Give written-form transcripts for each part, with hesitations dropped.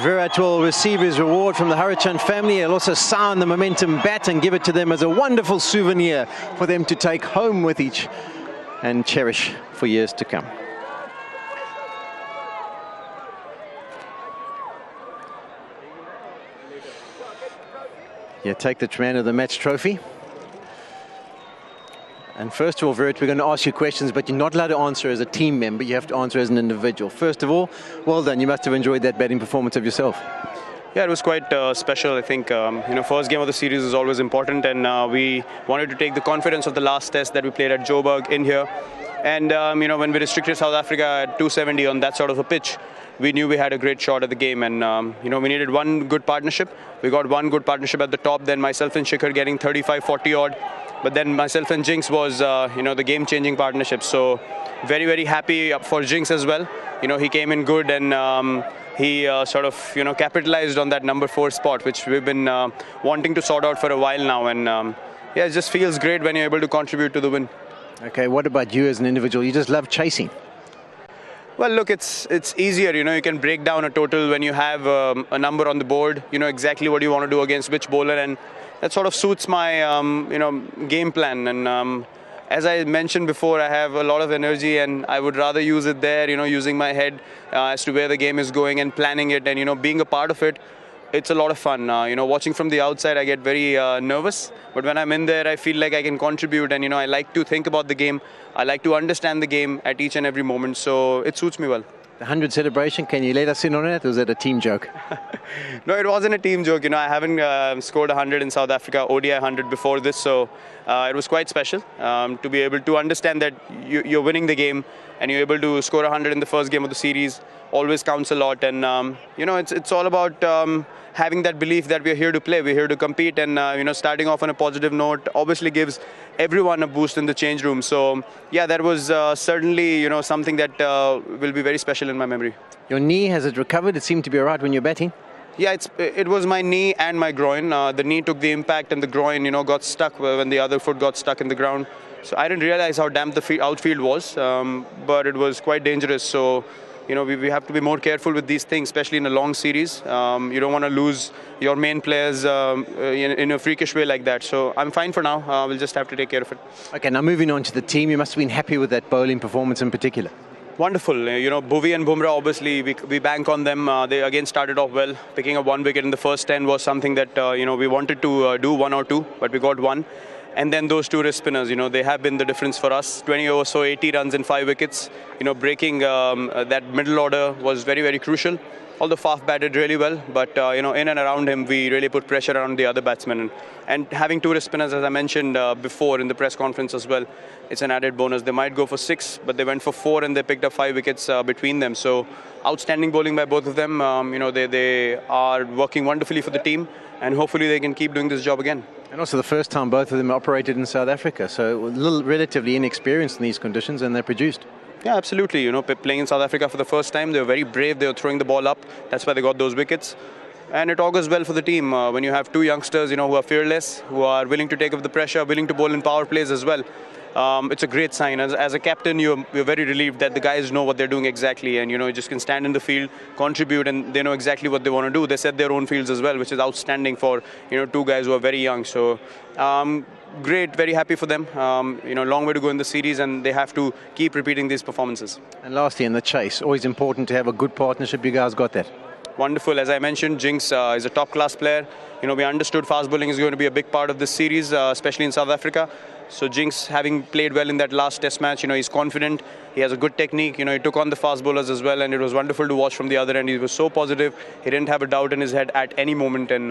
Virat will receive his reward from the Harichan family. He'll also sound the momentum bat and give it to them as a wonderful souvenir for them to take home with each and cherish for years to come. Yeah, take the man of the match trophy. And first of all, Virat, we're going to ask you questions, but you're not allowed to answer as a team member. You have to answer as an individual. First of all, well done. You must have enjoyed that batting performance of yourself. Yeah, it was quite special. I think, first game of the series is always important, and we wanted to take the confidence of the last test that we played at Joburg in here. And, when we restricted South Africa at 270 on that sort of a pitch, we knew we had a great shot at the game, and we needed one good partnership. We got one good partnership at the top, then myself and Shikhar getting 35-40 odd. But then myself and Jinx was, the game-changing partnership. So very, very happy for Jinx as well. He came in good, and he capitalized on that number 4 spot, which we've been wanting to sort out for a while now. And it just feels great when you're able to contribute to the win. Okay, what about you as an individual? You just love chasing. Well, look, it's easier. You can break down a total when you have a number on the board. You know exactly what you want to do against which bowler, and that sort of suits my game plan. And as I mentioned before, I have a lot of energy, and I would rather use it there, using my head as to where the game is going and planning it, and being a part of it. It's a lot of fun. Watching from the outside, I get very nervous. But when I'm in there, I feel like I can contribute, and I like to think about the game. I like to understand the game at each and every moment. So it suits me well. The 100 celebration, can you let us in on it, or was that a team joke? No, it wasn't a team joke. I haven't scored 100 in South Africa, ODI 100 before this, so it was quite special to be able to understand that you're winning the game and you're able to score 100 in the first game of the series. Always counts a lot, and it's all about having that belief that we're here to play, we're here to compete, and starting off on a positive note obviously gives everyone a boost in the change room. So yeah, that was certainly something that will be very special in my memory. Your knee, has it recovered? It seemed to be all right when you're batting. Yeah, it was my knee and my groin. The knee took the impact, and the groin got stuck when the other foot got stuck in the ground. So I didn't realize how damp the outfield was, but it was quite dangerous. So we have to be more careful with these things, especially in a long series. You don't want to lose your main players in a freakish way like that. So I'm fine for now. We'll just have to take care of it. Okay, now moving on to the team. You must have been happy with that bowling performance in particular. Wonderful. Bhuvi and Bumrah, obviously, we bank on them. They again started off well. Picking up 1 wicket in the first 10 was something that we wanted to do 1 or 2, but we got 1. And then those 2 wrist spinners, they have been the difference for us. 20 overs, so 80 runs in 5 wickets. Breaking that middle order was very, very crucial. Although Faf batted really well, but in and around him, we really put pressure on the other batsmen. And having 2 wrist spinners, as I mentioned before in the press conference as well, it's an added bonus. They might go for 6, but they went for 4, and they picked up 5 wickets between them. So outstanding bowling by both of them. They are working wonderfully for the team, and hopefully they can keep doing this job again. And also the first time both of them operated in South Africa, so a little relatively inexperienced in these conditions, and they produced. Yeah, absolutely. Playing in South Africa for the first time, they were very brave. They were throwing the ball up. That's why they got those wickets. And it augurs well for the team when you have 2 youngsters, who are fearless, who are willing to take up the pressure, willing to bowl in power plays as well. It's a great sign. As a captain, you're very relieved that the guys know what they're doing exactly, and you just can stand in the field, contribute, and they know exactly what they want to do. They set their own fields as well, which is outstanding for 2 guys who are very young. So great, very happy for them. Long way to go in the series, and they have to keep repeating these performances. And lastly, in the chase, always important to have a good partnership. You guys got that. Wonderful. As I mentioned, Jinx is a top-class player. We understood fast bowling is going to be a big part of this series, especially in South Africa. So Jinx, having played well in that last test match, he's confident. He has a good technique. He took on the fast bowlers as well, and it was wonderful to watch from the other end. He was so positive. He didn't have a doubt in his head at any moment, and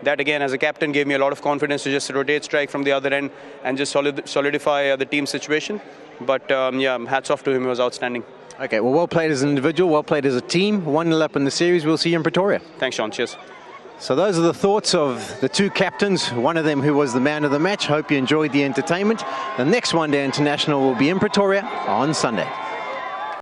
that again, as a captain, gave me a lot of confidence to just rotate strike from the other end and just solidify the team situation. But yeah, hats off to him. He was outstanding. Okay, well played as an individual, well played as a team. 1-0 up in the series. We'll see you in Pretoria. Thanks, Sean. Cheers. So those are the thoughts of the 2 captains, one of them who was the man of the match. Hope you enjoyed the entertainment. The next One Day International will be in Pretoria on Sunday.